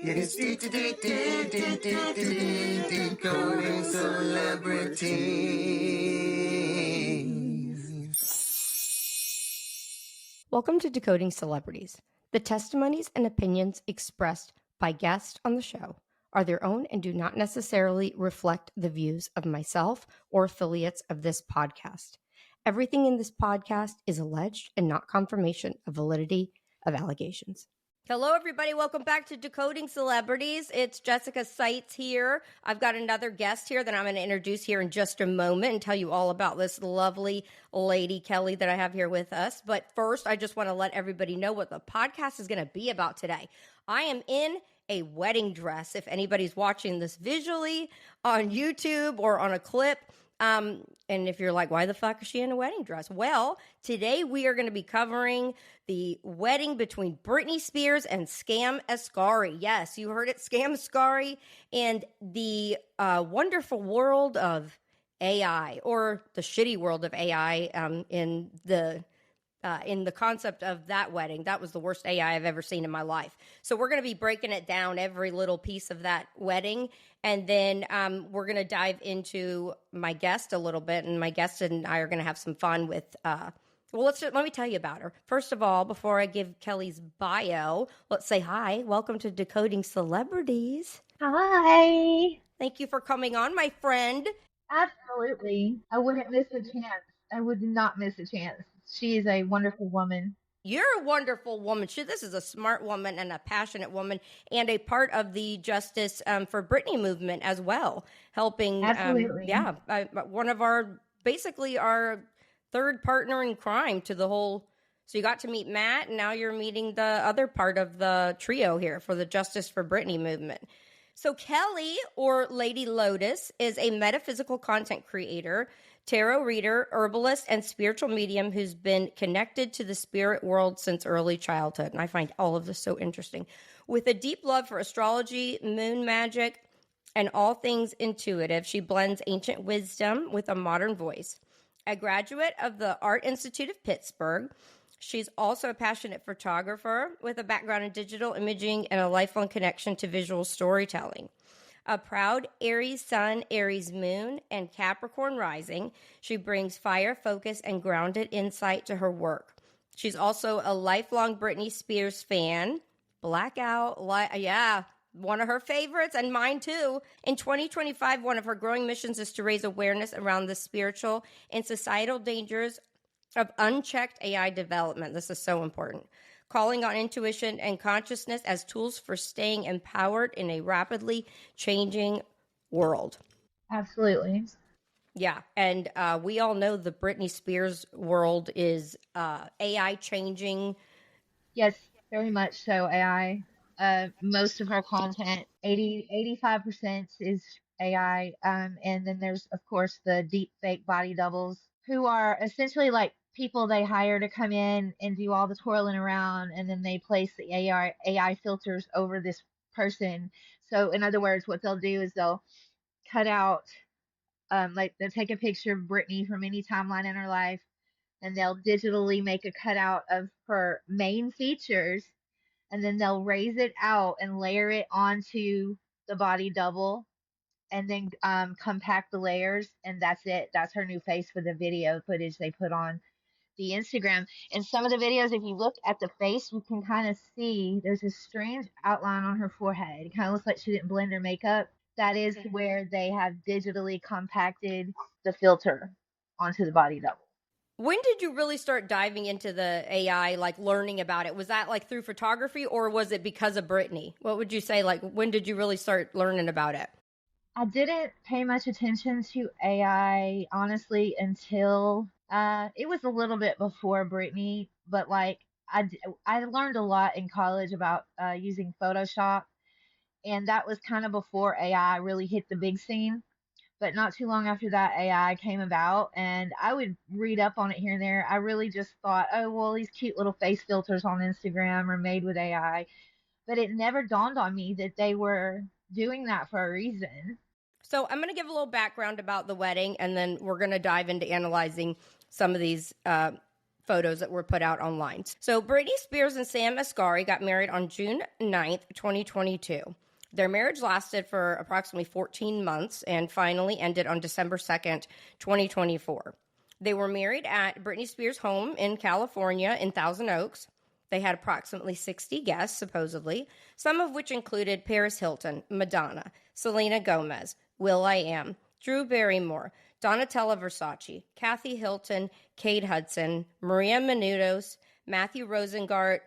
It's Decoding Celebrities. Welcome to Decoding Celebrities. The testimonies and opinions expressed by guests on the show are their own and do not necessarily reflect the views of myself or affiliates of this podcast. Everything in this podcast is alleged and not confirmation of validity of allegations. Hello, everybody. Welcome back to Decoding Celebrities. It's Jessica Seitz here. I've got another guest here that I'm going to introduce here in just a moment and tell you all about this lovely lady, Kelly, that I have here with us. But first, I just want to let everybody know what the podcast is going to be about today. I am in a wedding dress. If anybody's watching this visually on YouTube or on a clip, and if you're like, why the fuck is she in a wedding dress? Well, today we are going to be covering the wedding between Britney Spears and Scam Asghari. Yes, you heard it, Scam Asghari, and the wonderful world of AI, or the shitty world of AI in the concept of that wedding. That was the worst AI I've ever seen in my life. So we're going to be breaking it down, every little piece of that wedding. And then we're going to dive into my guest a little bit. And my guest and I are going to have some fun with, let me tell you about her. First of all, before I give Kelly's bio, let's say hi. Welcome to Decoding Celebrities. Hi. Thank you for coming on, my friend. Absolutely. I wouldn't miss a chance. I would not miss a chance. She is a wonderful woman. You're a wonderful woman. This is a smart woman and a passionate woman and a part of the Justice for Britney movement as well, helping. Absolutely. One of our third partner in crime to the whole. So you got to meet Matt, and now you're meeting the other part of the trio here for the Justice for Britney movement. So Kelly, or Lady Lotus, is a metaphysical content creator, tarot reader, herbalist, and spiritual medium who's been connected to the spirit world since early childhood. And I find all of this so interesting. With a deep love for astrology, moon magic, and all things intuitive, she blends ancient wisdom with a modern voice. A graduate of the Art Institute of Pittsburgh, she's also a passionate photographer with a background in digital imaging and a lifelong connection to visual storytelling. A proud Aries sun, Aries moon, and Capricorn rising, she brings fire, focus, and grounded insight to her work. She's also a lifelong Britney Spears fan. Blackout, one of her favorites, and mine too. In 2025, one of her growing missions is to raise awareness around the spiritual and societal dangers of unchecked AI development. This is so important. Calling on intuition and consciousness as tools for staying empowered in a rapidly changing world. Absolutely. Yeah, and we all know the Britney Spears world is AI changing. Yes, very much so, AI. Most of her content, 85% is AI. And then there's, of course, the deep fake body doubles who are essentially like people they hire to come in and do all the twirling around, and then they place the AI filters over this person. So in other words, what they'll do is they'll cut out, like they'll take a picture of Britney from any timeline in her life, and they'll digitally make a cutout of her main features, and then they'll raise it out and layer it onto the body double, and then compact the layers, and that's it. That's her new face for the video footage they put on the Instagram. And some of the videos, if you look at the face, you can kind of see there's a strange outline on her forehead. It kind of looks like she didn't blend her makeup. That is where they have digitally compacted the filter onto the body double. When did you really start diving into the AI, like learning about it? Was that like through photography, or was it because of Britney? What would you say, like, when did you really start learning about it? I didn't pay much attention to AI, honestly, until it was a little bit before Britney, but like I learned a lot in college about using Photoshop, and that was kind of before AI really hit the big scene. But not too long after that, AI came about, and I would read up on it here and there. I really just thought, oh, well, these cute little face filters on Instagram are made with AI. But it never dawned on me that they were doing that for a reason. So I'm going to give a little background about the wedding, and then we're going to dive into analyzing some of these photos that were put out online. So Britney Spears and Sam Asghari got married on June 9th, 2022. Their marriage lasted for approximately 14 months and finally ended on December 2nd, 2024. They were married at Britney Spears' home in California in Thousand Oaks. They had approximately 60 guests, supposedly, some of which included Paris Hilton, Madonna, Selena Gomez, will.i.am, Drew Barrymore, Donatella Versace, Kathy Hilton, Kate Hudson, Maria Menounos, Matthew Rosengart,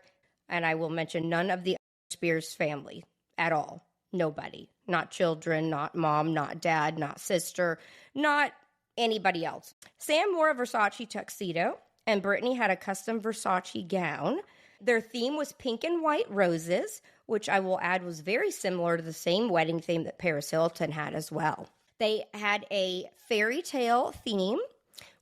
and I will mention none of the Spears family at all. Nobody. Not children, not mom, not dad, not sister, not anybody else. Sam wore a Versace tuxedo, and Britney had a custom Versace gown. Their theme was pink and white roses, which I will add was very similar to the same wedding theme that Paris Hilton had as well. They had a fairy tale theme,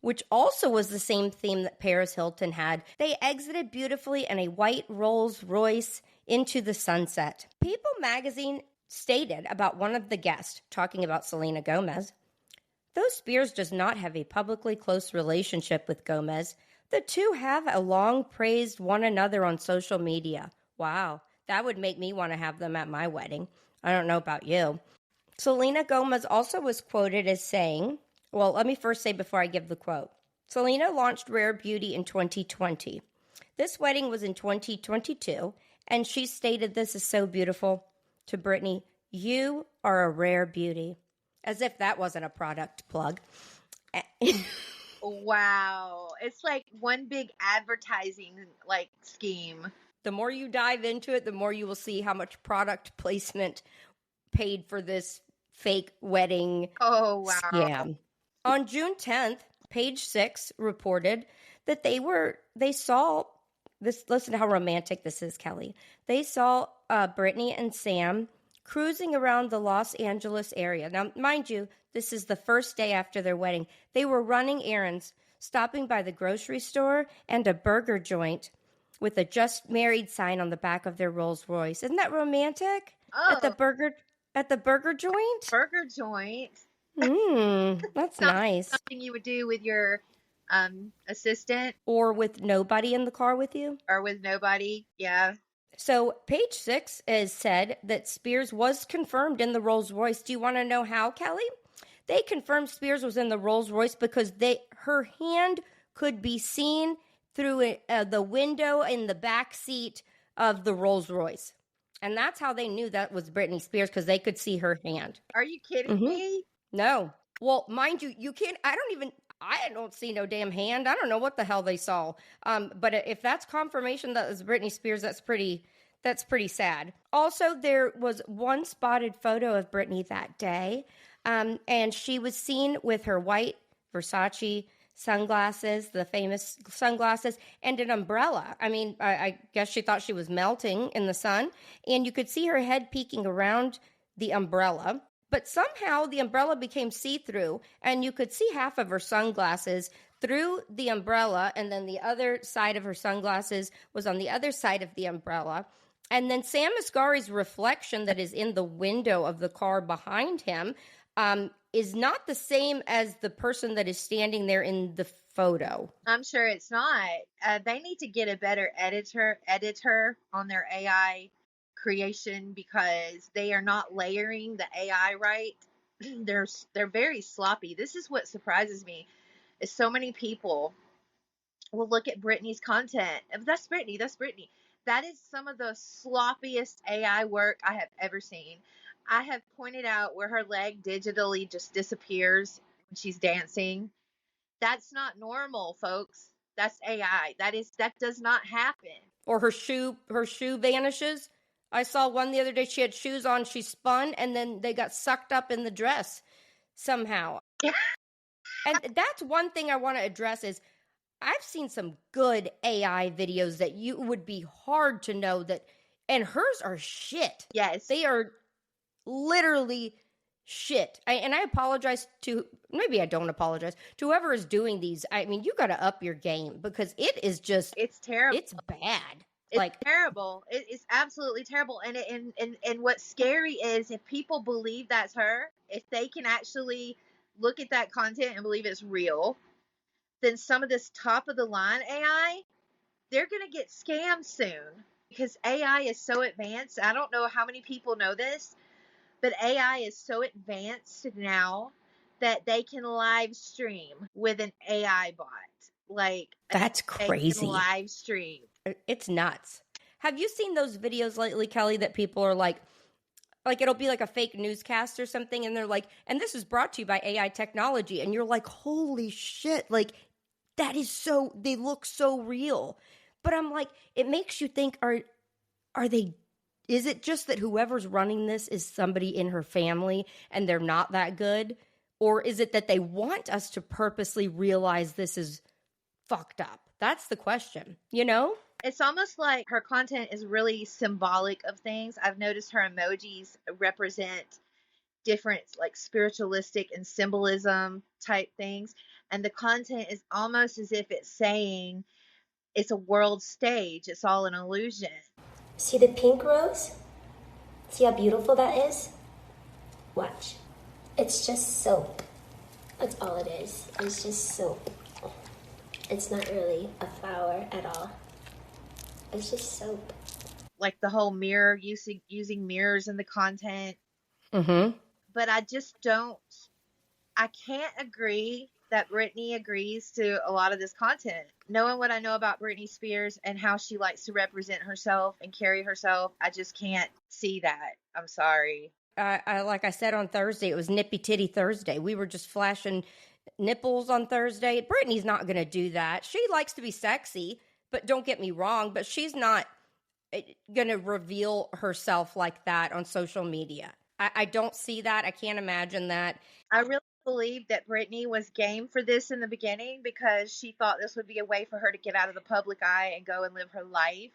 which also was the same theme that Paris Hilton had. They exited beautifully in a white Rolls Royce into the sunset. People magazine stated about one of the guests, talking about Selena Gomez, though Spears does not have a publicly close relationship with Gomez, the two have long praised one another on social media. Wow, that would make me want to have them at my wedding. I don't know about you. Selena Gomez also was quoted as saying, well, let me first say before I give the quote, Selena launched Rare Beauty in 2020. This wedding was in 2022, and she stated, "This is so beautiful," to Britney, "You are a rare beauty." As if that wasn't a product plug. Wow. It's like one big advertising scheme. The more you dive into it, the more you will see how much product placement paid for this fake wedding scam. On June 10th, Page 6 reported that they saw this. Listen to how romantic this is, Kelly. They saw Britney and Sam cruising around the Los Angeles area. Now, mind you, this is the first day after their wedding. They were running errands, stopping by the grocery store and a burger joint with a "just married" sign on the back of their Rolls Royce. Isn't that romantic? Oh. At the burger joint? Burger joint. That's nice. Something you would do with your assistant. Or with nobody in the car with you? Or with nobody, yeah. So Page 6 has said that Spears was confirmed in the Rolls Royce. Do you want to know how, Kelly? They confirmed Spears was in the Rolls Royce because her hand could be seen through the window in the back seat of the Rolls Royce. And that's how they knew that was Britney Spears, because they could see her hand. Are you kidding me? No. Well, mind you, you can't, I don't see no damn hand. I don't know what the hell they saw. But if that's confirmation that was Britney Spears, that's pretty sad. Also, there was one spotted photo of Britney that day. And she was seen with her white Versace sunglasses, the famous sunglasses, and an umbrella. I mean, I guess she thought she was melting in the sun. And you could see her head peeking around the umbrella. But somehow the umbrella became see-through, and you could see half of her sunglasses through the umbrella, and then the other side of her sunglasses was on the other side of the umbrella. And then Sam Asghari's reflection that is in the window of the car behind him is not the same as the person that is standing there in the photo. I'm sure it's not. They need to get a better editor on their AI creation, because they are not layering the AI right. They're very sloppy. This is what surprises me, is so many people will look at Britney's content. That's Britney. That is some of the sloppiest AI work I have ever seen. I have pointed out where her leg digitally just disappears when she's dancing. That's not normal, folks. That's AI. That does not happen. Or her shoe vanishes. I saw one the other day. She had shoes on. She spun, and then they got sucked up in the dress somehow. And that's one thing I want to address is I've seen some good AI videos that you would be hard to know that, and hers are shit. Yes. They are literally shit. And I apologize to, maybe I don't apologize, to whoever is doing these. I mean, you got to up your game, because it is just, it's terrible. It's bad. It's terrible. It is absolutely terrible. And what's scary is if people believe that's her, if they can actually look at that content and believe it's real, then some of this top of the line AI, they're going to get scammed soon because AI is so advanced. I don't know how many people know this, but AI is so advanced now that they can live stream with an AI bot. Like, That's they can crazy. live stream. It's nuts. Have you seen those videos lately, Kelly, that people are like it'll be like a fake newscast or something, and they're like, and this is brought to you by AI technology, and you're like, holy shit, like, that is so, they look so real. But I'm like, it makes you think, are they, is it just that whoever's running this is somebody in her family and they're not that good? Or is it that they want us to purposely realize this is fucked up? That's the question, you know? It's almost like her content is really symbolic of things. I've noticed her emojis represent different like spiritualistic and symbolism type things. And the content is almost as if it's saying it's a world stage. It's all an illusion. See the pink rose? See how beautiful that is? Watch. It's just soap. That's all it is. It's just soap. It's not really a flower at all. It's just soap. Like the whole mirror, using mirrors in the content. Mm-hmm. But I can't agree that Britney agrees to a lot of this content. Knowing what I know about Britney Spears and how she likes to represent herself and carry herself, I just can't see that. I'm sorry. I like I said on Thursday, it was Nippy Titty Thursday. We were just flashing nipples on Thursday. Britney's not going to do that. She likes to be sexy, but don't get me wrong, but she's not going to reveal herself like that on social media. I don't see that. I can't imagine that. I really believe that Britney was game for this in the beginning because she thought this would be a way for her to get out of the public eye and go and live her life.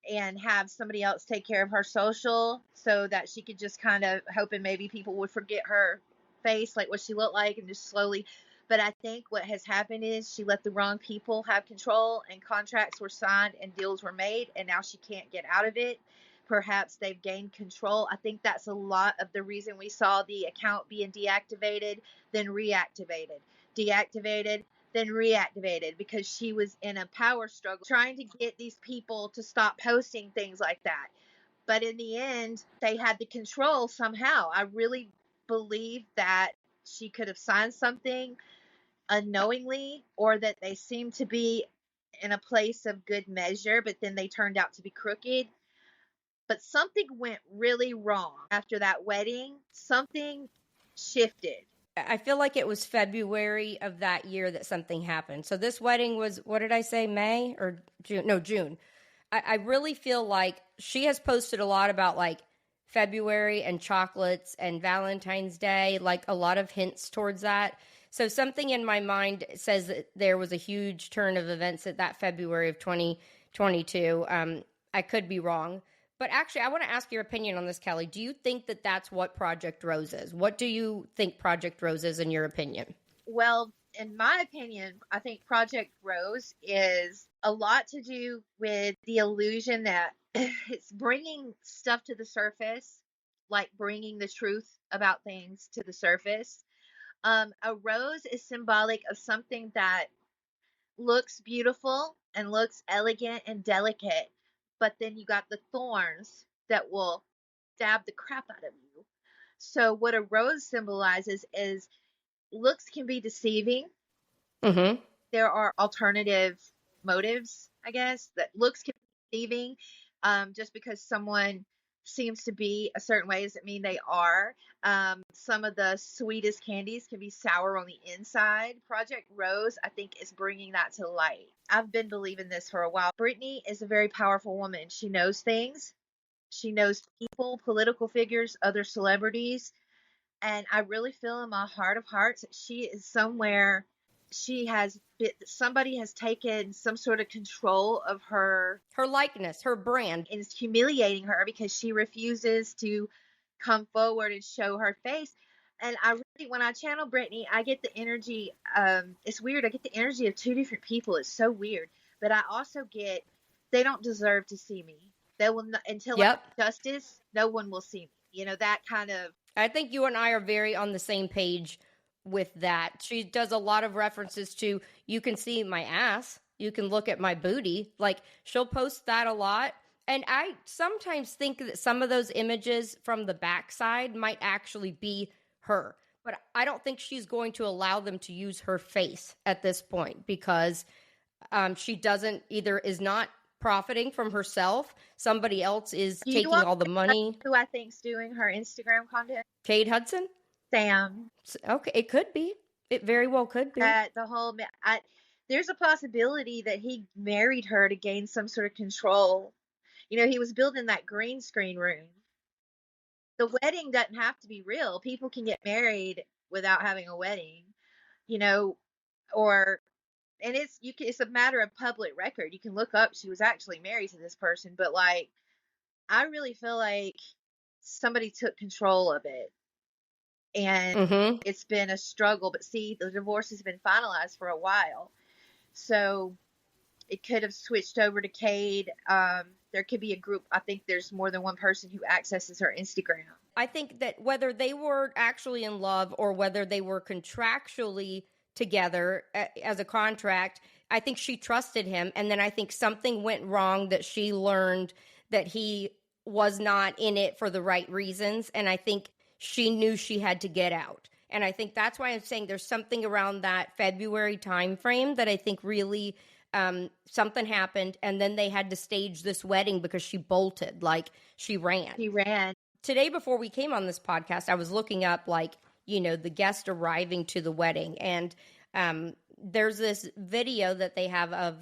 And have somebody else take care of her social so that she could just kind of hoping maybe people would forget her face, like what she looked like, and just slowly. But I think what has happened is she let the wrong people have control, and contracts were signed and deals were made, and now she can't get out of it. Perhaps they've gained control. I think that's a lot of the reason we saw the account being deactivated, then reactivated, deactivated, then reactivated, because she was in a power struggle trying to get these people to stop posting things like that. But in the end, they had the control somehow. I really believe that she could have signed something unknowingly, or that they seemed to be in a place of good measure, but then they turned out to be crooked. But something went really wrong after that wedding. Something shifted. I feel like it was February of that year that something happened. So this wedding was, what did I say, May or June? No, June. I really feel like she has posted a lot about like February and chocolates and Valentine's Day, like a lot of hints towards that. So something in my mind says that there was a huge turn of events at that February of 2022. I could be wrong. But actually, I want to ask your opinion on this, Kelly. Do you think that that's what Project Rose is? What do you think Project Rose is in your opinion? Well, in my opinion, I think Project Rose is a lot to do with the illusion that it's bringing stuff to the surface, like bringing the truth about things to the surface. A rose is symbolic of something that looks beautiful and looks elegant and delicate, but then you got the thorns that will stab the crap out of you. So what a rose symbolizes is looks can be deceiving. Mm-hmm. There are alternative motives, I guess, that looks can be deceiving. Just because someone seems to be a certain way doesn't mean they are. Some of the sweetest candies can be sour on the inside. Project Rose, I think, is bringing that to light. I've been believing this for a while. Britney is a very powerful woman. She knows things. She knows people, political figures, other celebrities. And I really feel in my heart of hearts that she is somewhere. Somebody has taken some sort of control of her likeness, her brand, and is humiliating her because she refuses to come forward and show her face. And I really, when I channel Britney, I get the energy. It's weird. I get the energy of two different people. It's so weird. But I also get, they don't deserve to see me. They will not, until I get justice, no one will see me. You know, that kind of. I think you and I are very on the same page with that. She does a lot of references to, you can see my ass, you can look at my booty. Like, she'll post that a lot. And I sometimes think that some of those images from the backside might actually be her. But I don't think she's going to allow them to use her face at this point, because she doesn't either, is not profiting from herself. Somebody else is taking all the money. Who I think's doing her Instagram content? Cade Hudson? Sam. Okay, it could be. It very well could be. There's a possibility that he married her to gain some sort of control. You know, he was building that green screen room. The wedding doesn't have to be real. People can get married without having a wedding, you know, and it's a matter of public record. You can look up, she was actually married to this person, but like, I really feel like somebody took control of it. And it's been a struggle, but see, the divorce has been finalized for a while. So it could have switched over to Cade. There could be a group. I think there's more than one person who accesses her Instagram. I think that whether they were actually in love or whether they were contractually together as a contract, I think she trusted him. And then I think something went wrong, that she learned that he was not in it for the right reasons. And I think she knew she had to get out. And I think that's why I'm saying there's something around that February time frame that I think really something happened. And then they had to stage this wedding because she bolted, like she ran. He ran. Today, before we came on this podcast, I was looking up, like, you know, the guest arriving to the wedding. And there's this video that they have of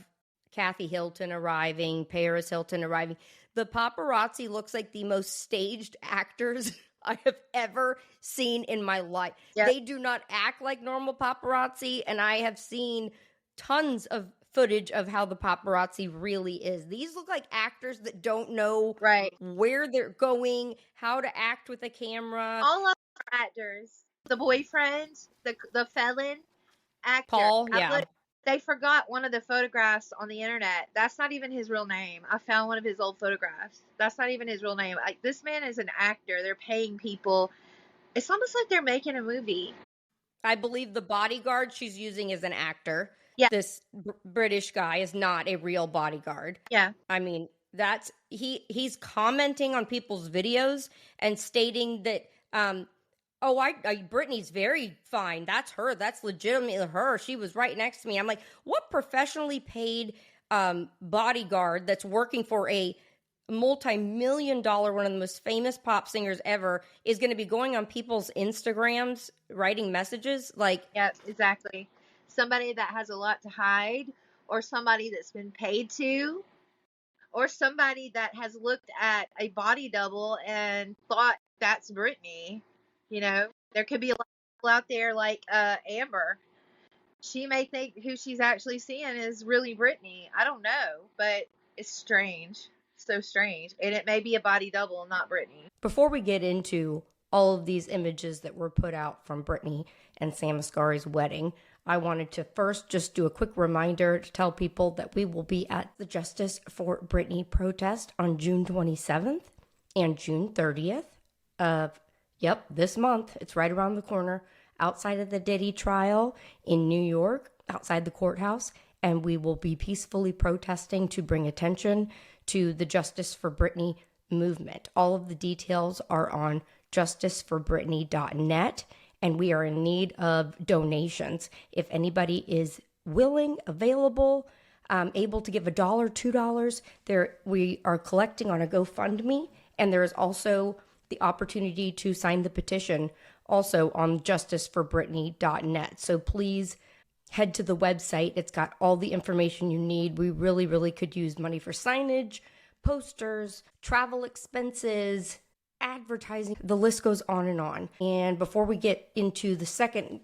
Kathy Hilton arriving, Paris Hilton arriving. The paparazzi looks like the most staged actors I have ever seen in my life. Yep. They do not act like normal paparazzi, and I have seen tons of footage of how the paparazzi really is. These look like actors that don't know where they're going, how to act with a camera. All of our actors. The boyfriend, the felon actor. Paul, they forgot one of the photographs on the internet. That's not even his real name. I found one of his old photographs. That's not even his real name. Like, this man is an actor. They're paying people. It's almost like they're making a movie. I believe the bodyguard she's using is an actor. Yeah. This British guy is not a real bodyguard. Yeah. I mean, he's commenting on people's videos and stating that, Britney's very fine. That's her. That's legitimately her. She was right next to me. I'm like, what professionally paid bodyguard that's working for a multi-million-dollar, one of the most famous pop singers ever, is going to be going on people's Instagrams writing messages? Like, yeah, exactly. Somebody that has a lot to hide, or somebody that's been paid to, or somebody that has looked at a body double and thought that's Britney. You know, there could be a lot of people out there like Amber. She may think who she's actually seeing is really Britney. I don't know, but it's strange. So strange. And it may be a body double, not Britney. Before we get into all of these images that were put out from Britney and Sam Asghari's wedding, I wanted to first just do a quick reminder to tell people that we will be at the Justice for Britney protest on June 27th and June 30th of this month. It's right around the corner, outside of the Diddy trial in New York, outside the courthouse, and we will be peacefully protesting to bring attention to the Justice for Britney movement. All of the details are on justiceforbritney.net, and we are in need of donations. If anybody is willing, available, able to give $1, $2, we are collecting on a GoFundMe, and there is also the opportunity to sign the petition also on justiceforbritney.net. So please head to the website. It's got all the information you need. We really, really could use money for signage, posters, travel expenses, advertising. The list goes on and on. And before we get into the second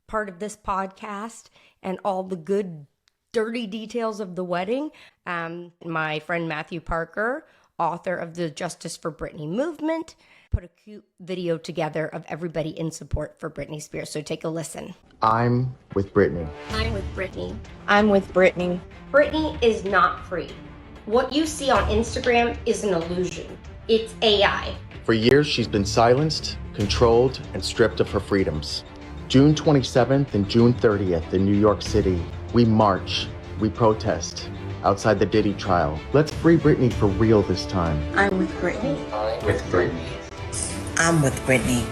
part of this podcast and all the good, dirty details of the wedding, my friend Matthew Parker, author of the Justice for Britney movement, put a cute video together of everybody in support for Britney Spears. So take a listen. I'm with Britney. I'm with Britney. I'm with Britney. Britney is not free. What you see on Instagram is an illusion. It's AI. For years, she's been silenced, controlled, and stripped of her freedoms. June 27th and June 30th in New York City, we march, we protest outside the Diddy trial. Let's free Britney for real this time. I'm with Britney. With Britney. I'm with Britney.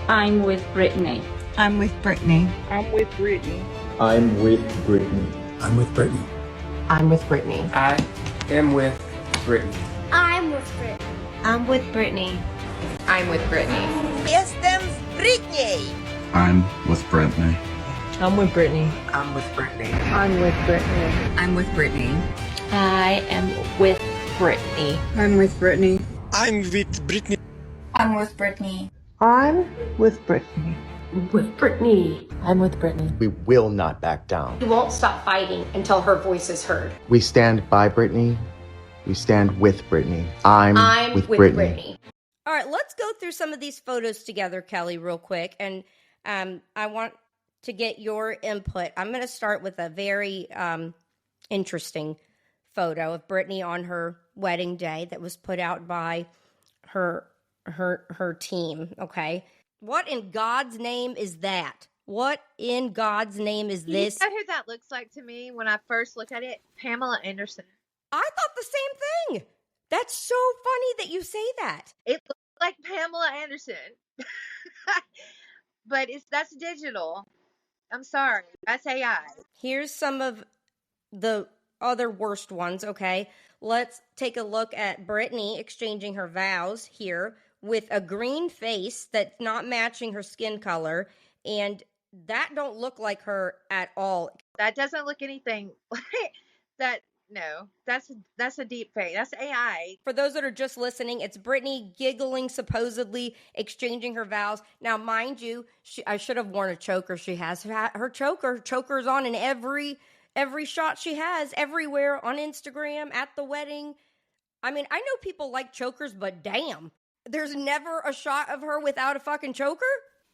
I'm with Britney. I'm with Britney. I'm with Britney. I'm with Britney. I'm with Britney. I'm with Britney. I am with Britney. I'm with Britney. I'm with Britney. I'm with Britney. Yes, them Britney. I'm with Britney. I'm with Britney. I'm with Britney. I'm with Britney. I'm with Britney. I am with Britney. I'm with Britney. I'm with Britney. I'm with Britney. I'm with Britney. With Britney. I'm with Britney. We will not back down. We won't stop fighting until her voice is heard. We stand by Britney. We stand with Britney. I'm with Britney. All right, let's go through some of these photos together, Kelly, real quick. And I want to get your input. I'm going to start with a very interesting photo of Britney on her wedding day that was put out by her team, okay? What in God's name is that? What in God's name is this? You know who that looks like to me when I first look at it? Pamela Anderson. I thought the same thing. That's so funny that you say that. It looks like Pamela Anderson. But that's digital. I'm sorry. That's AI. Here's some of the other worst ones, okay? Let's take a look at Britney exchanging her vows here with a green face that's not matching her skin color, and that don't look like her at all. That doesn't look anything like that. No, that's a deep fake. That's AI. For those that are just listening, it's Britney giggling, supposedly exchanging her vows. Now, mind you, I should have worn a choker. She has her choker's on in every shot she has, everywhere on Instagram, at the wedding. I mean, I know people like chokers, but damn, there's never a shot of her without a fucking choker?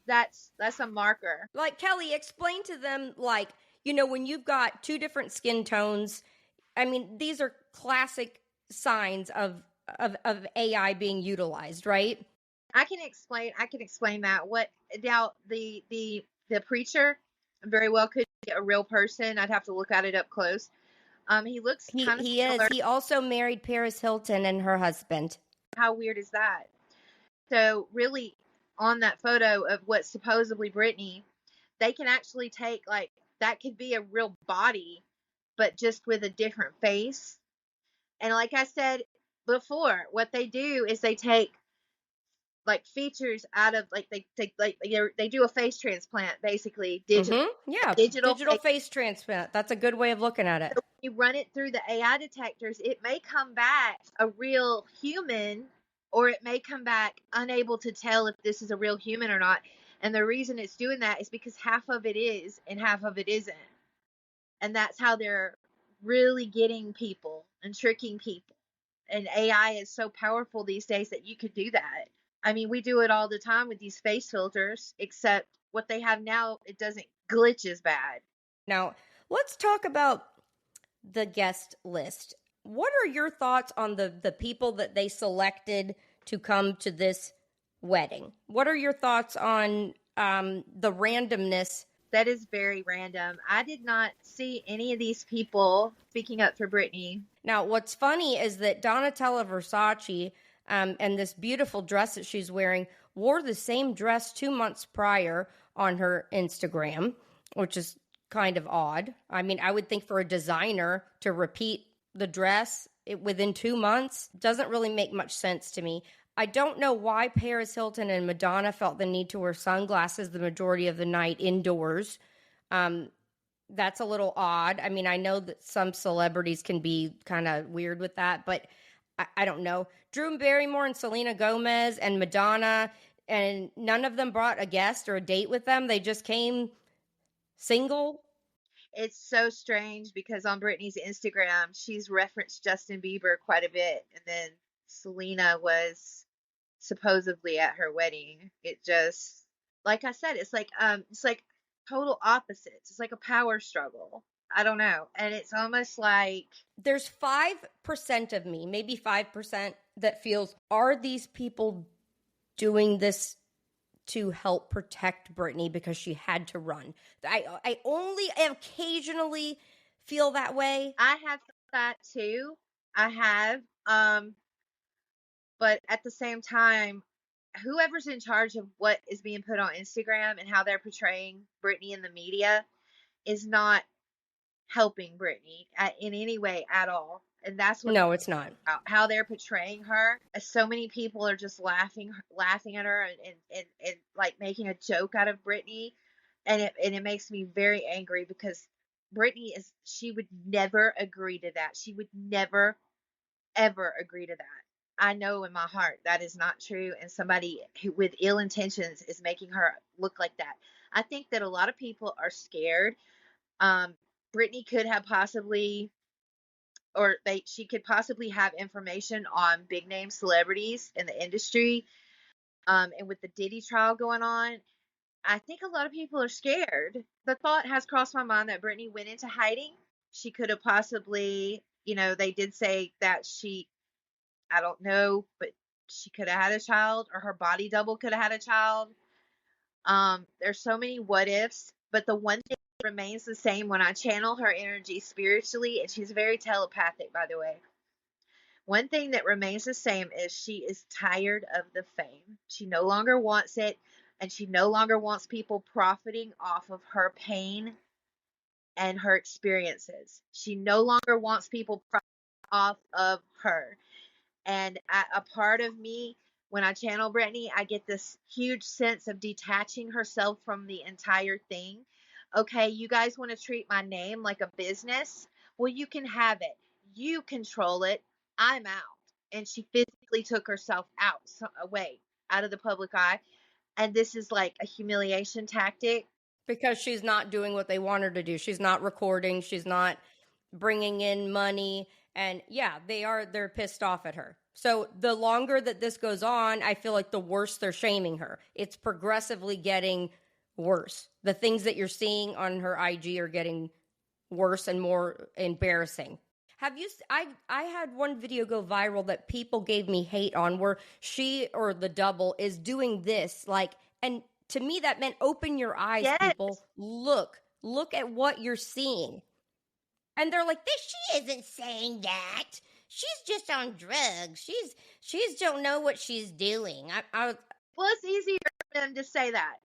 That's a marker. Like, Kelly, explain to them, like, you know, when you've got two different skin tones, I mean, these are classic signs of AI being utilized, right? I can explain that. What now the preacher very well could be a real person. I'd have to look at it up close. He looks kind of similar. He also married Paris Hilton and her husband. How weird is that? So really, on that photo of what's supposedly Britney, they can actually take, like, that could be a real body, but just with a different face. And like I said before, what they do is they take, like, features out of, like, they do a face transplant, basically. Digital face transplant. That's a good way of looking at it. So when you run it through the AI detectors, it may come back a real human, or it may come back unable to tell if this is a real human or not. And the reason it's doing that is because half of it is and half of it isn't. And that's how they're really getting people and tricking people. And AI is so powerful these days that you could do that. I mean, we do it all the time with these face filters, except what they have now, it doesn't glitch as bad. Now, let's talk about the guest list. What are your thoughts on the people that they selected to come to this wedding? What are your thoughts on the randomness? That is very random. I did not see any of these people speaking up for Britney. Now, what's funny is that Donatella Versace and this beautiful dress that she's wearing wore the same dress 2 months prior on her Instagram, which is kind of odd. I mean, I would think for a designer to repeat the dress within 2 months doesn't really make much sense to me. I don't know why Paris Hilton and Madonna felt the need to wear sunglasses the majority of the night indoors. That's a little odd. I mean, I know that some celebrities can be kind of weird with that, but I don't know. Drew Barrymore and Selena Gomez and Madonna, and none of them brought a guest or a date with them. They just came single. It's so strange because on Britney's Instagram, she's referenced Justin Bieber quite a bit. And then Selena was supposedly at her wedding. It just, like I said, it's like total opposites. It's like a power struggle. I don't know. And it's almost like there's 5% of me, maybe 5%, that feels, are these people doing this to help protect Britney because she had to run. I only occasionally feel that way. I have that too. I have. But at the same time, whoever's in charge of what is being put on Instagram and how they're portraying Britney in the media is not helping Britney in any way at all. And that's what No, it's not. How they're portraying her. So many people are just laughing at her and like making a joke out of Britney. And it makes me very angry because Britney she would never agree to that. She would never, ever agree to that. I know in my heart that is not true. And somebody who with ill intentions is making her look like that. I think that a lot of people are scared. Britney could have possibly, she could possibly have information on big name celebrities in the industry. And with the Diddy trial going on, I think a lot of people are scared. The thought has crossed my mind that Britney went into hiding. She could have possibly, they did say that I don't know, but she could have had a child, or her body double could have had a child. There's so many what ifs, but the one thing that remains the same when I channel her energy spiritually, and she's very telepathic, by the way. One thing that remains the same is she is tired of the fame. She no longer wants it, and she no longer wants people profiting off of her pain and her experiences. She no longer wants people profiting off of her. And a part of me, when I channel Britney, I get this huge sense of detaching herself from the entire thing. Okay, you guys want to treat my name like a business? Well, you can have it. You control it. I'm out. And she physically took herself away out of the public eye. And this is like a humiliation tactic. Because she's not doing what they want her to do. She's not recording. She's not bringing in money. And yeah, they're pissed off at her. So the longer that this goes on, I feel like the worse they're shaming her. It's progressively getting worse. The things that you're seeing on her IG are getting worse and more embarrassing. I had one video go viral that people gave me hate on, where she, or the double, is doing this, and to me that meant open your eyes, yes. People, look at what you're seeing. And they're like, she isn't saying that. She's just on drugs. She's don't know what she's doing. Well, it's easier for them to say that.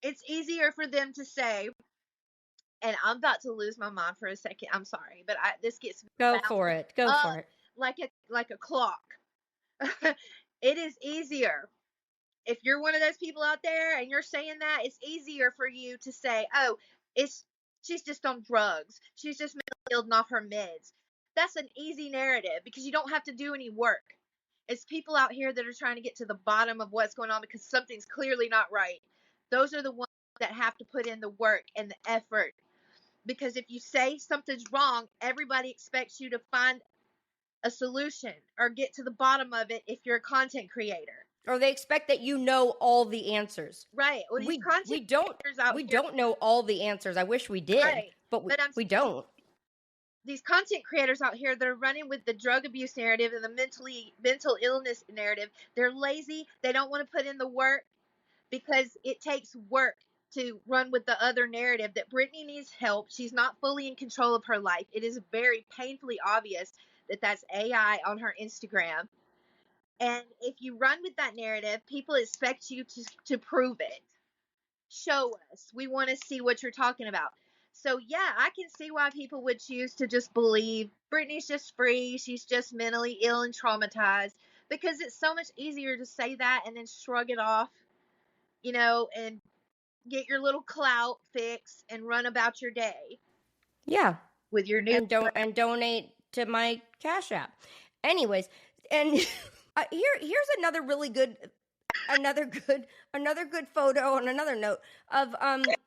It's easier for them to say, and I'm about to lose my mind for a second. I'm sorry, but this gets me. Go for it. Like a clock. It is easier. If you're one of those people out there and you're saying that, it's easier for you to say, oh, she's just on drugs. She's just mentally ill and off her meds. That's an easy narrative because you don't have to do any work. It's people out here that are trying to get to the bottom of what's going on because something's clearly not right. Those are the ones that have to put in the work and the effort. Because if you say something's wrong, everybody expects you to find a solution or get to the bottom of it if you're a content creator. Or they expect that you know all the answers. Right. Well, we don't know all the answers. I wish we did, right. but we don't. These content creators out here that are running with the drug abuse narrative and the mental illness narrative, they're lazy. They don't want to put in the work because it takes work to run with the other narrative that Britney needs help. She's not fully in control of her life. It is very painfully obvious that that's AI on her Instagram. And if you run with that narrative, people expect you to prove it. Show us. We want to see what you're talking about. So, yeah, I can see why people would choose to just believe Britney's just free. She's just mentally ill and traumatized, because it's so much easier to say that and then shrug it off, and get your little clout fix and run about your day. Yeah. With your new and donate to my Cash App. Anyways, and here's another really good photo on another note of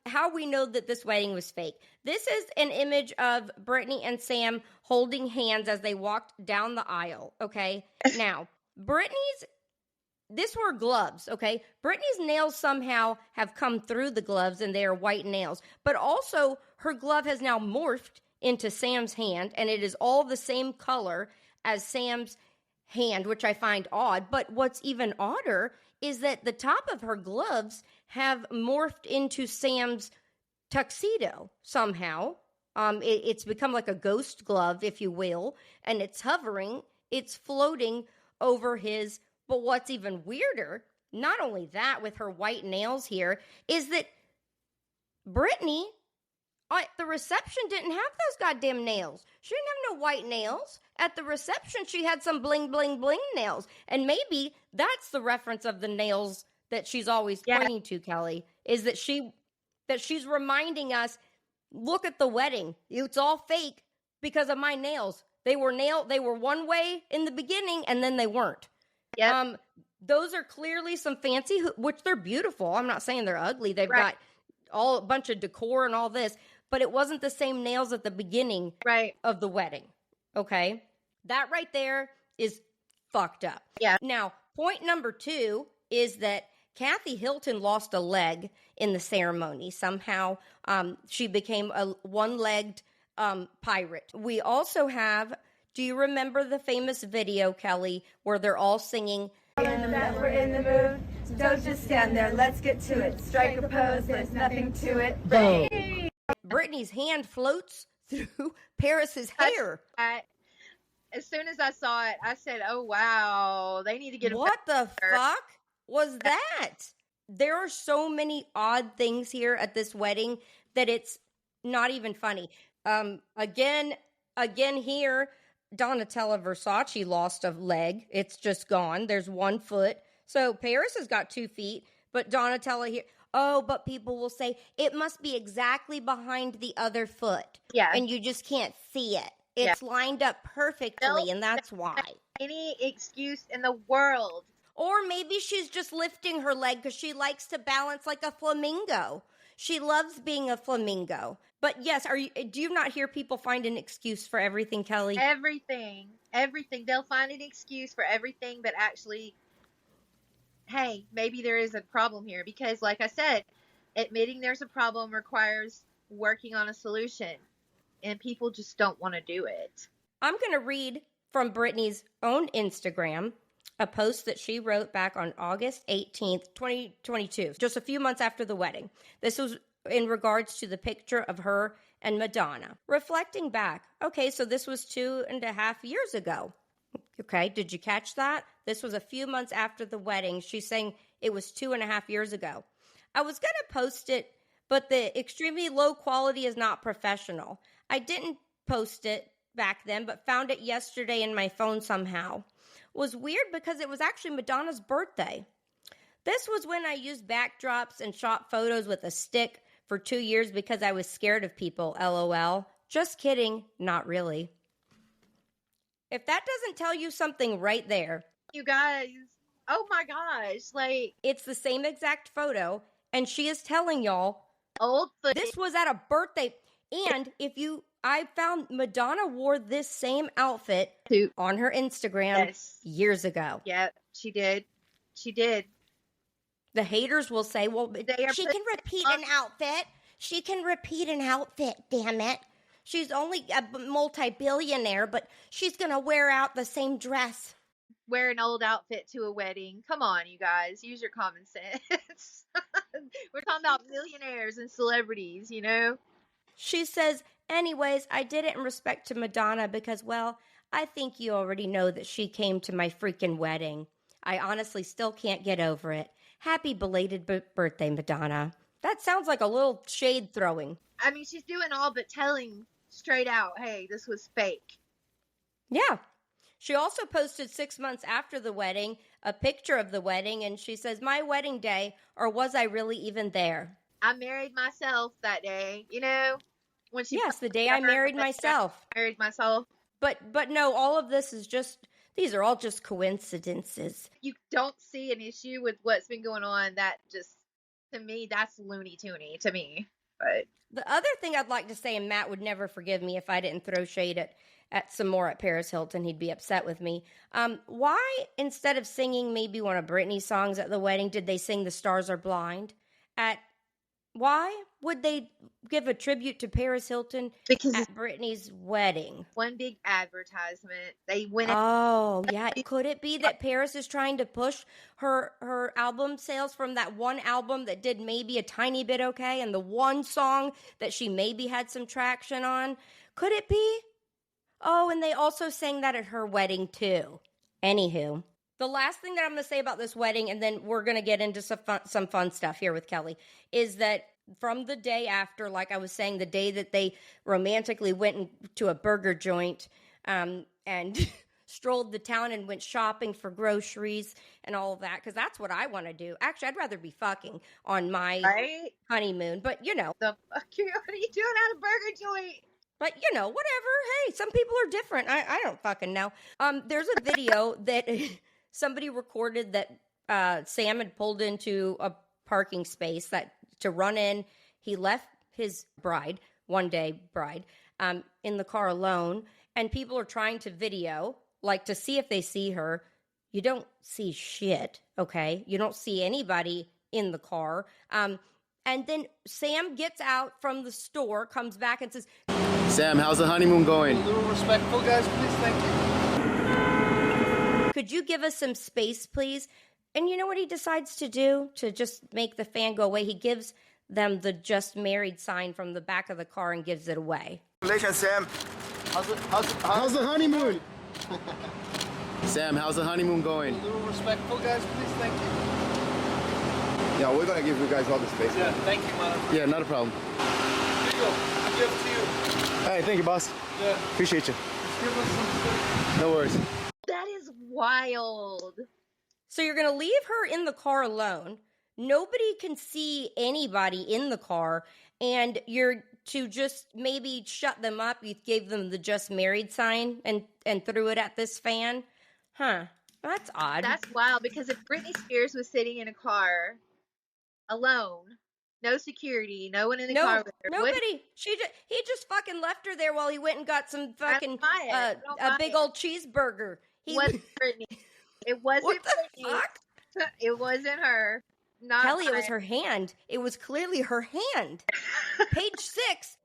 how we know that this wedding was fake. This is an image of Britney and Sam holding hands as they walked down the aisle, okay? Now, these were gloves, okay? Britney's nails somehow have come through the gloves and they are white nails, but also her glove has now morphed into Sam's hand, and it is all the same color as Sam's hand, which I find odd. But what's even odder is that the top of her gloves have morphed into Sam's tuxedo somehow. It's become like a ghost glove, if you will, and it's hovering, it's floating over his. But what's even weirder, not only that, with her white nails here, is that Britney at the reception didn't have those goddamn nails. She didn't have no white nails. At the reception, she had some bling, bling, bling nails. And maybe that's the reference of the nails that she's always pointing to, Kelly, is that she's reminding us, look at the wedding. It's all fake because of my nails. They were one way in the beginning, and then they weren't. Yep. Those are clearly some fancy, which they're beautiful. I'm not saying they're ugly. They've got a bunch of decor and all this, but it wasn't the same nails at the beginning of the wedding. Okay? That right there is fucked up. Yeah. Now, point number 2 is that Kathy Hilton lost a leg in the ceremony. Somehow, she became a one-legged pirate. We also have, do you remember the famous video, Kelly, where they're all singing, We're in the mood, so don't just stand there, let's get to it. Strike a pose, there's nothing to it. Britney's hand floats through Paris's hair. As soon as I saw it, I said, oh, wow, they need to get What the fuck was that? There are so many odd things here at this wedding that it's not even funny. Again here, Donatella Versace lost a leg. It's just gone. There's one foot. So Paris has got 2 feet, but Donatella here. Oh, but people will say it must be exactly behind the other foot. Yeah. And you just can't see it. It's lined up perfectly, and that's why. Any excuse in the world. Or maybe she's just lifting her leg because she likes to balance like a flamingo. She loves being a flamingo. But yes, do you not hear people find an excuse for everything, Kelly? Everything. They'll find an excuse for everything, but actually, hey, maybe there is a problem here. Because like I said, admitting there's a problem requires working on a solution. And people just don't want to do it. I'm going to read from Britney's own Instagram a post that she wrote back on August 18th, 2022, just a few months after the wedding. This was in regards to the picture of her and Madonna. Reflecting back, okay, so this was 2.5 years ago. Okay, did you catch that? This was a few months after the wedding. She's saying it was 2.5 years ago. I was going to post it, but the extremely low quality is not professional. I didn't post it back then, but found it yesterday in my phone somehow. It was weird because it was actually Madonna's birthday. This was when I used backdrops and shot photos with a stick for 2 years because I was scared of people, LOL. Just kidding, not really. If that doesn't tell you something right there. You guys, oh my gosh, like. It's the same exact photo, and she is telling y'all. Old footage. This was at a birthday. And I found Madonna wore this same outfit on her Instagram years ago. Yep, she did. She did. The haters will say, well, she can repeat an outfit. She can repeat an outfit, damn it. She's only a multi-billionaire, but she's going to wear out the same dress. Wear an old outfit to a wedding. Come on, you guys. Use your common sense. We're talking about millionaires and celebrities, you know? She says, anyways, I did it in respect to Madonna because, well, I think you already know that she came to my freaking wedding. I honestly still can't get over it. Happy belated birthday, Madonna. That sounds like a little shade throwing. I mean, she's doing all but telling straight out, hey, this was fake. Yeah. She also posted 6 months after the wedding a picture of the wedding, and she says, my wedding day, or was I really even there? I married myself that day, you know? When she the day I married myself. But no, all of this is these are all just coincidences. You don't see an issue with what's been going on. That just, to me, that's Looney Toony to me. But the other thing I'd like to say, and Matt would never forgive me if I didn't throw shade at some more at Paris Hilton. He'd be upset with me. Why, instead of singing maybe one of Britney's songs at the wedding, did they sing The Stars Are Blind? At Why would they give a tribute to Paris Hilton Because at Britney's wedding? One big advertisement. They went. Oh, yeah. Could it be that Paris is trying to push her album sales from that one album that did maybe a tiny bit okay and the one song that she maybe had some traction on? Could it be? Oh, and they also sang that at her wedding too. Anywho, the last thing that I'm going to say about this wedding, and then we're going to get into some fun stuff here with Kelly, is that from the day after, like I was saying, the day that they romantically went to a burger joint and strolled the town and went shopping for groceries and all of that, because that's what I want to do. Actually, I'd rather be fucking on my honeymoon, but you know. The fuck what are you doing at a burger joint? But, you know, whatever. Hey, some people are different. I don't fucking know. There's a video that somebody recorded that Sam had pulled into a parking space to run in. He left his bride, in the car alone. And people are trying to video, like to see if they see her. You don't see shit, okay? You don't see anybody in the car. And then Sam gets out from the store, comes back and says, Sam, how's the honeymoon going? A little respectful, guys, please. Thank you. Could you give us some space, please? And you know what he decides to do to just make the fan go away? He gives them the just married sign from the back of the car and gives it away. Congratulations, Sam. How's the honeymoon? Sam, how's the honeymoon going? A little respectful, guys, please. Thank you. Yeah, we're gonna give you guys all the space. Yeah, thank you, man. Yeah, not a problem. Here you go. Give it to you. Hey, thank you, boss. Yeah. Appreciate you. Just give us some space. No worries. That is wild. So you're going to leave her in the car alone. Nobody can see anybody in the car. And you're to just maybe shut them up. You gave them the just married sign and threw it at this fan. Huh. That's odd. That's wild, because if Britney Spears was sitting in a car alone, no security, no one in the car with her. Nobody. He just fucking left her there while he went and got some fucking a big old cheeseburger. He wasn't Britney. It wasn't what the Britney. Fuck? It wasn't her. Not Kelly, mine. it was her hand. It was clearly her hand. Page 6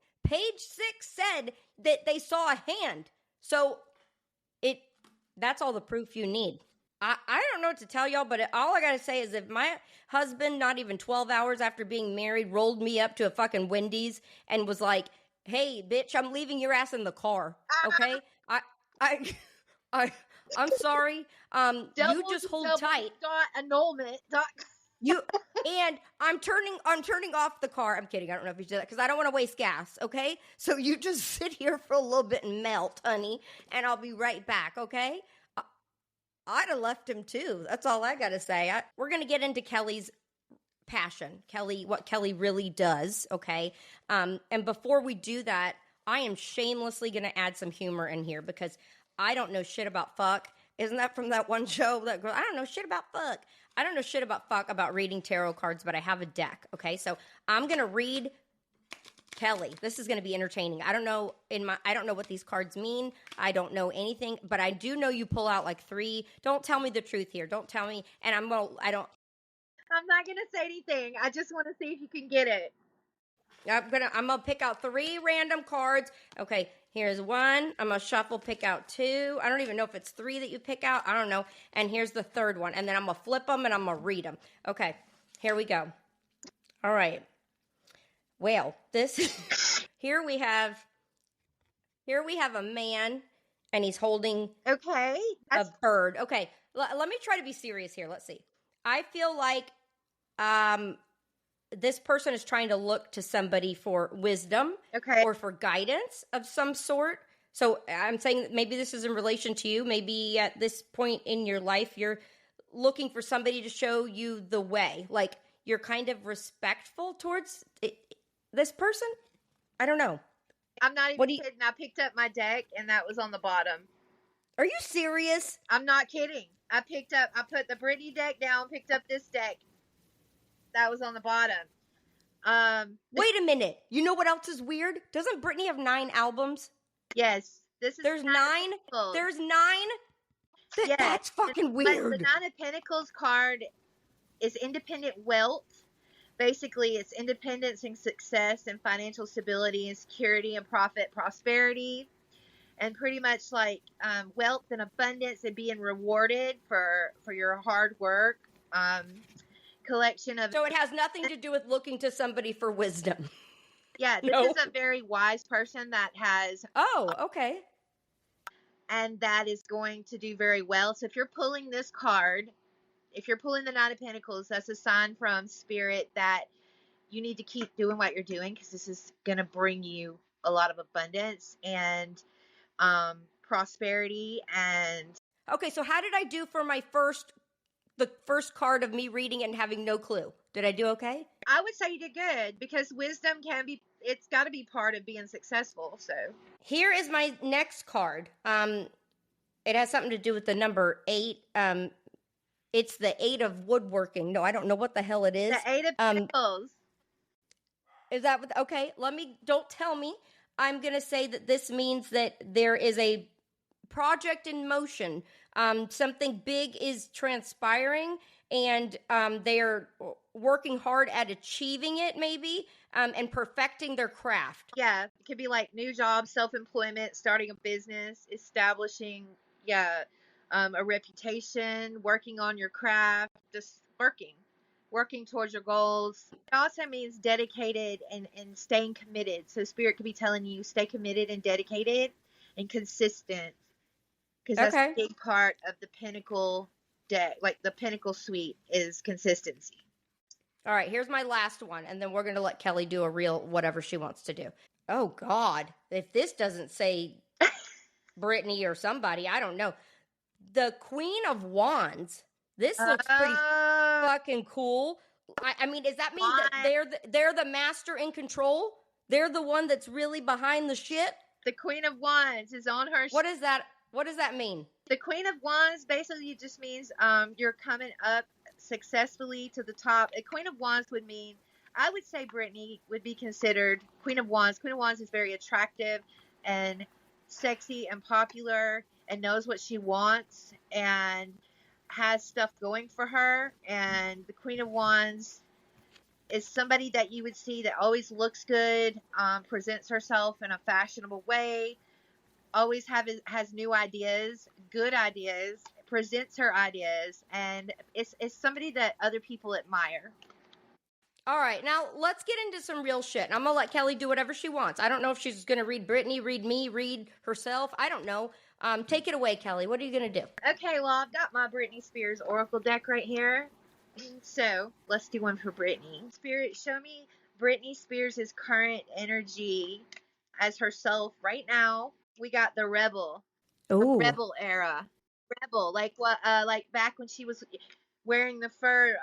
said that they saw a hand. So that's all the proof you need. I don't know what to tell y'all, but all I gotta say is if my husband, not even 12 hours after being married, rolled me up to a fucking Wendy's and was like, "Hey, bitch, I'm leaving your ass in the car." Okay, I'm sorry. You just hold tight. Annulment. And I'm turning off the car. I'm kidding. I don't know if you did that because I don't want to waste gas. Okay, so you just sit here for a little bit and melt, honey, and I'll be right back. Okay. I'd have left him too. That's all I got to say. We're going to get into Kelly's passion. What Kelly really does, okay? And before we do that, I am shamelessly going to add some humor in here because I don't know shit about fuck. Isn't that from that one show? That girl, I don't know shit about fuck. I don't know shit about fuck about reading tarot cards, but I have a deck, okay? So I'm going to read Kelly. This is going to be entertaining. I don't know what these cards mean. I don't know anything, but I do know you pull out like 3. Don't tell me the truth here. Don't tell me. And I'm not going to say anything. I just want to see if you can get it. I'm going to pick out 3 random cards. Okay, here's 1. I'm going to shuffle, pick out 2. I don't even know if it's 3 that you pick out. I don't know. And here's the 3rd one. And then I'm going to flip them and I'm going to read them. Okay, here we go. All right. Well, here we have a man and he's holding a bird. Okay, let me try to be serious here. Let's see. I feel like this person is trying to look to somebody for wisdom or for guidance of some sort. So I'm saying that maybe this is in relation to you. Maybe at this point in your life, you're looking for somebody to show you the way. Like you're kind of respectful towards this person. I don't know. I'm not even kidding. I picked up my deck and that was on the bottom. Are you serious? I'm not kidding. I put the Britney deck down, picked up this deck. That was on the bottom. Wait a minute. You know what else is weird? Doesn't Britney have 9 albums? Yes. There's 9. There's 9. That's fucking weird. But the 9 of Pentacles card is independent wealth, Basically, it's independence and success and financial stability and security and profit, prosperity, and pretty much like wealth and abundance and being rewarded for your hard work. Collection of. So it has nothing to do with looking to somebody for wisdom. Yeah, this is a very wise person that has. Oh, okay. And that is going to do very well. So if you're pulling this card, if you're pulling the Knight of Pentacles, that's a sign from Spirit that you need to keep doing what you're doing, because this is going to bring you a lot of abundance and prosperity. And okay, so how did I do for the first card of me reading it and having no clue? Did I do okay? I would say you did good, because wisdom it's got to be part of being successful. So here is my next card. It has something to do with the number 8. It's the 8 of woodworking. No, I don't know what the hell it is. The 8 of Pentacles. Is that what? Okay, don't tell me. I'm going to say that this means that there is a project in motion. Something big is transpiring, and they're working hard at achieving it, maybe, and perfecting their craft. Yeah, it could be like new job, self-employment, starting a business, establishing, a reputation, working on your craft, just working towards your goals. It also means dedicated and staying committed. So Spirit could be telling you, stay committed and dedicated and consistent, because that's a big part of the Pentacle deck. Like the Pentacle suite is consistency. All right, here's my last one, and then we're going to let Kelly do a real whatever she wants to do. Oh, God. If this doesn't say Britney or somebody, I don't know. The Queen of Wands. This looks pretty fucking cool. I mean, does that mean that they're the master in control? They're the one that's really behind the shit? The Queen of Wands is on her. What is that? What does that mean? The Queen of Wands basically just means you're coming up successfully to the top. A Queen of Wands would mean, I would say Britney would be considered Queen of Wands. Queen of Wands is very attractive and sexy and popular and knows what she wants and has stuff going for her. And the Queen of Wands is somebody that you would see that always looks good, presents herself in a fashionable way, always has new ideas, good ideas, presents her ideas, and it's somebody that other people admire. All right, now let's get into some real shit. And I'm going to let Kelly do whatever she wants. I don't know if she's going to read Britney, read me, read herself. I don't know. Take it away, Kelly. What are you going to do? Okay, well, I've got my Britney Spears Oracle deck right here. So let's do one for Britney. Spirit, show me Britney Spears' current energy as herself right now. We got the Rebel. Ooh. The Rebel era. Rebel, like what? Like back when she was wearing the fur,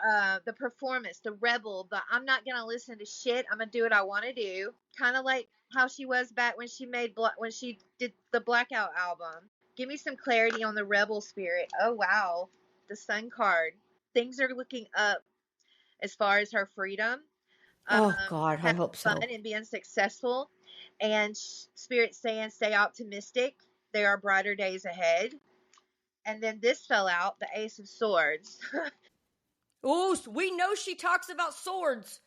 the performance, the Rebel, the I'm not gonna listen to shit, I'm gonna do what I want to do. Kind of like how she was back when she did the Blackout album. Give me some clarity on the Rebel Spirit. Oh wow, the Sun card. Things are looking up as far as her freedom. Oh God, I hope so. Fun and being successful, and Spirit saying stay optimistic. There are brighter days ahead. And then this fell out, the Ace of Swords. Oh, we know she talks about swords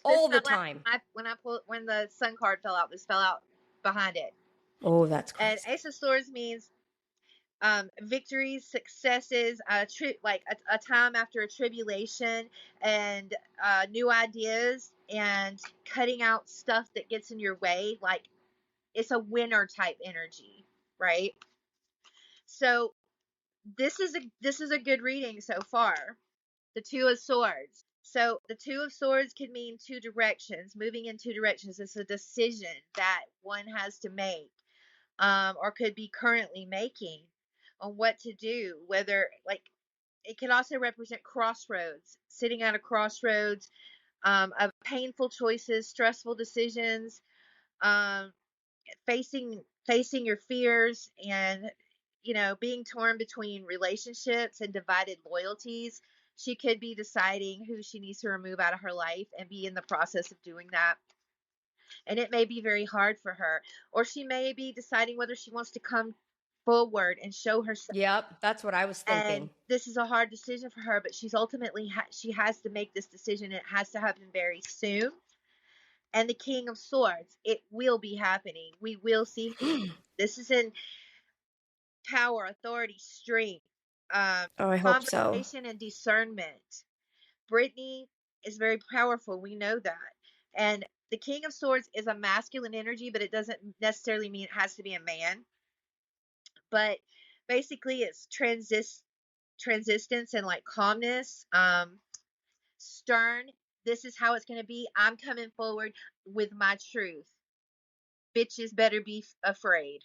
all the time. When the Sun card fell out, this fell out behind it. Oh, that's crazy. And Ace of Swords means victories, successes, a time after a tribulation, and new ideas, and cutting out stuff that gets in your way. Like it's a winner type energy, right? So this is a good reading so far. The Two of Swords. So the Two of Swords could mean two directions, moving in two directions. It's a decision that one has to make, or could be currently making on what to do. Whether it could also represent crossroads, sitting at a crossroads of painful choices, stressful decisions, facing your fears, and being torn between relationships and divided loyalties. She could be deciding who she needs to remove out of her life and be in the process of doing that. And it may be very hard for her. Or she may be deciding whether she wants to come forward and show herself. Yep, that's what I was thinking. And this is a hard decision for her, but she's ultimately she has to make this decision. It has to happen very soon. And the King of Swords, it will be happening. We will see. This is in power, authority, strength, I hope so. conversation, and discernment. Britney is very powerful. We know that. And the King of Swords is a masculine energy, but it doesn't necessarily mean it has to be a man. But basically, it's transistence and like calmness, stern. This is how it's going to be. I'm coming forward with my truth. Bitches better be afraid.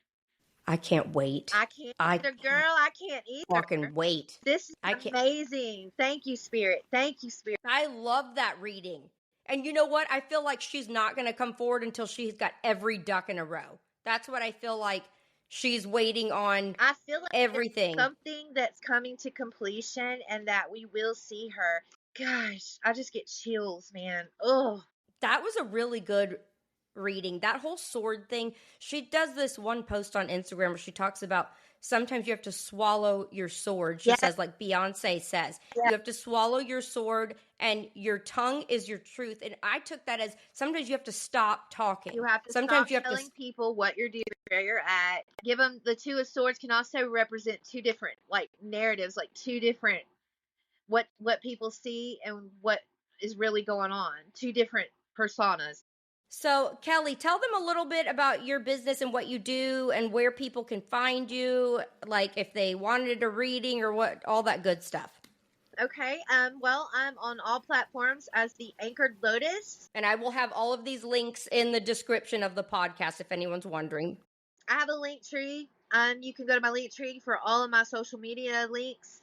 I can't wait. I can't either, girl. I can't either. Fucking wait. This is amazing. Thank you, Spirit. Thank you, Spirit. I love that reading. And you know what? I feel like she's not going to come forward until she's got every duck in a row. That's what I feel like she's waiting on. I feel like everything. It's something that's coming to completion and that we will see her. Gosh, I just get chills, man. Oh, that was a really good reading. That whole sword thing. She does this one post on Instagram where she talks about sometimes you have to swallow your sword. She says, like Beyonce says, you have to swallow your sword and your tongue is your truth. And I took that as sometimes you have to stop talking. You have to sometimes stop telling people what you're doing, where you're at. Give them the Two of Swords can also represent two different like narratives, like two different what people see and what is really going on. Two different personas. So, Kelly, tell them a little bit about your business and what you do and where people can find you, like if they wanted a reading or what, all that good stuff. Okay. Well, I'm on all platforms as the Anchored Lotus. And I will have all of these links in the description of the podcast if anyone's wondering. I have a link tree. You can go to my link tree for all of my social media links.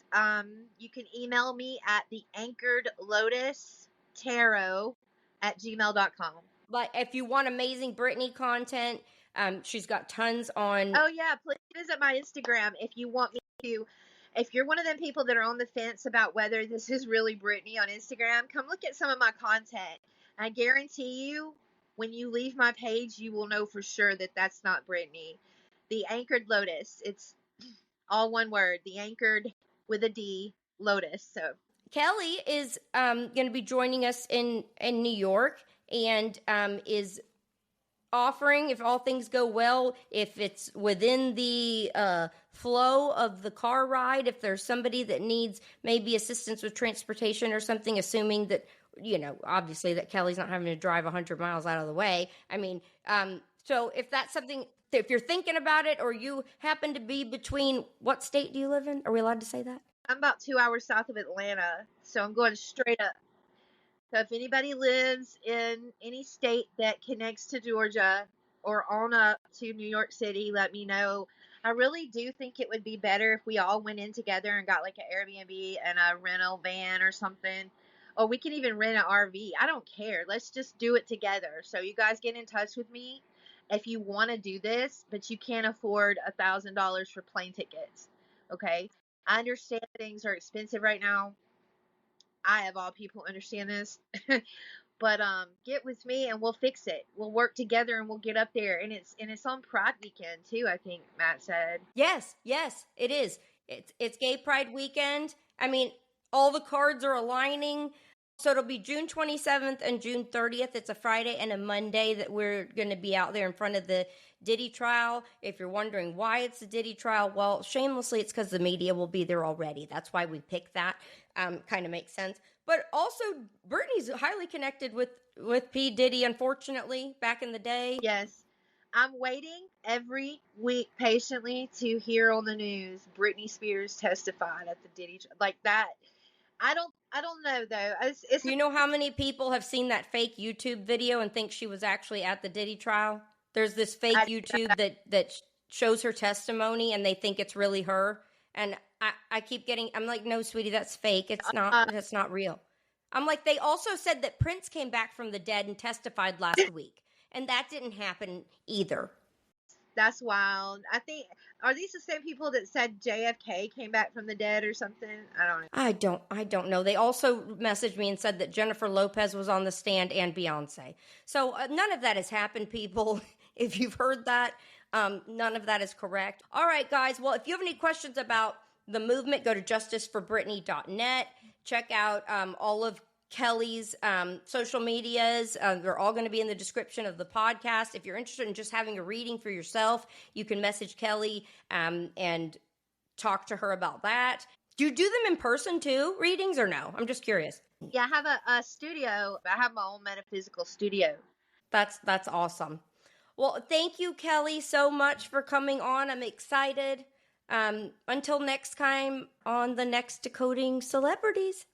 You can email me at the Anchored Lotus Tarot at gmail.com. Like if you want amazing Britney content, she's got tons on. Oh yeah, please visit my Instagram if you want me to. If you're one of them people that are on the fence about whether this is really Britney on Instagram, come look at some of my content. I guarantee you, when you leave my page, you will know for sure that that's not Britney. The Anchored Lotus. It's all one word. The Anchored with a D, Lotus. So Kelly is going to be joining us in New York. And is offering, if all things go well, if it's within the flow of the car ride, if there's somebody that needs maybe assistance with transportation or something, assuming that, you know, obviously that Kelly's not having to drive 100 miles out of the way. I mean, so if that's something, if you're thinking about it or you happen to be between, what state do you live in? Are we allowed to say that? I'm about 2 hours south of Atlanta, so I'm going straight up. So if anybody lives in any state that connects to Georgia or on up to New York City, let me know. I really do think it would be better if we all went in together and got like an Airbnb and a rental van or something. Or we can even rent an RV. I don't care. Let's just do it together. So you guys get in touch with me if you want to do this, but you can't afford $1,000 for plane tickets. Okay? I understand things are expensive right now. I, of all people, understand this. But get with me and we'll fix it. We'll work together and we'll get up there. And it's on Pride weekend too, I think Matt said. Yes, it is. It's Gay Pride weekend. I mean, all the cards are aligning. So it'll be June 27th and June 30th. It's a Friday and a Monday that we're going to be out there in front of the Diddy trial. If you're wondering why it's the Diddy trial, well, shamelessly, it's because the media will be there already. That's why we picked that. Kind of makes sense. But also, Britney's highly connected with P. Diddy, unfortunately, back in the day. Yes. I'm waiting every week patiently to hear on the news Britney Spears testified at the Diddy trial. Like that. I don't know though. You know how many people have seen that fake YouTube video and think she was actually at the Diddy trial? There's this fake YouTube that shows her testimony and they think it's really her. And I keep getting, I'm like, no, sweetie, that's fake. It's not, that's not real. I'm like, they also said that Prince came back from the dead and testified last week. And that didn't happen either. That's wild. I think, are these the same people that said JFK came back from the dead or something? I don't know. I don't know. They also messaged me and said that Jennifer Lopez was on the stand and Beyonce. So none of that has happened, people, if you've heard that. None of that is correct. All right, guys. Well, if you have any questions about the movement, go to justiceforbritney.net. Check out all of Kelly's social medias. They're all going to be in the description of the podcast. If you're interested in just having a reading for yourself, you can message Kelly and talk to her about that. Do you do them in person too, readings, or no? I'm just curious. Yeah, I have a studio. I have my own metaphysical studio. That's awesome. Well, thank you, Kelly, so much for coming on. I'm excited. Until next time on the next Decoding Celebrities.